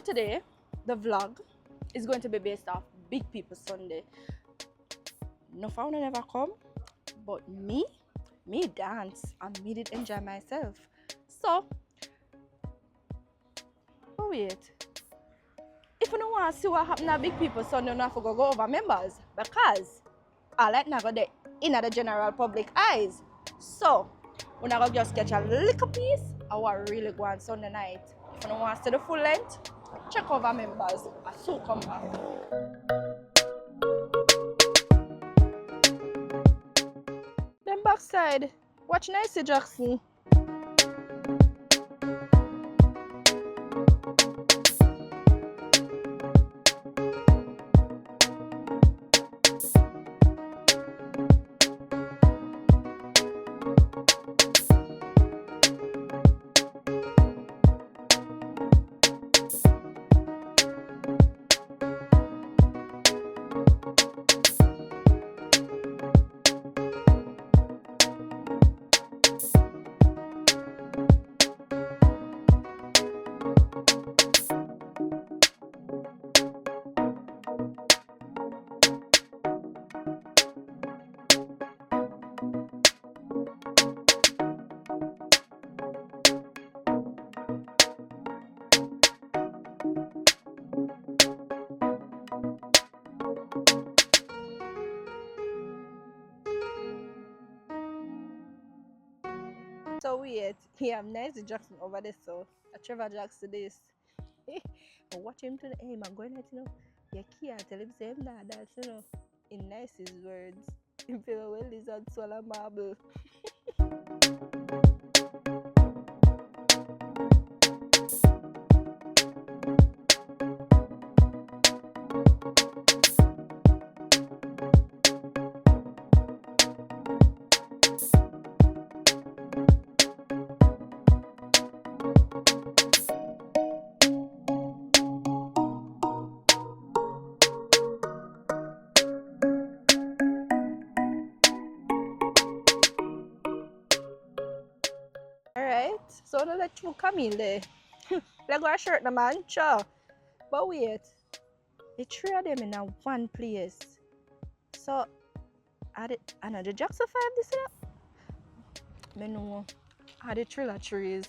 today, the vlog is going to be based off Big People Sunday. No found never come, but me dance and me did enjoy myself. So, but wait. If you don't want to see what happened at Big People Sunday, you don't have to go over members because I like not go there in the general public eyes. So, we're not going to just catch a little piece of what really go on Sunday night. If you don't want to see the full length, check over members. I soon come back. Then backside, watch Nicey Jackson. So weird. Yeah, I'm Nicey Jackson over there, so I Trevor Jackson this. Watch him to the aim. I'm going to you can't tell him same that that's in Nicey's words. If you will lizard swallow marble. Alright, so now let you come in there. Let's go shirt the man, sure. But wait, the three of them in a one place. So, are the another Jackson 5 this year? I know. Are the thriller trees?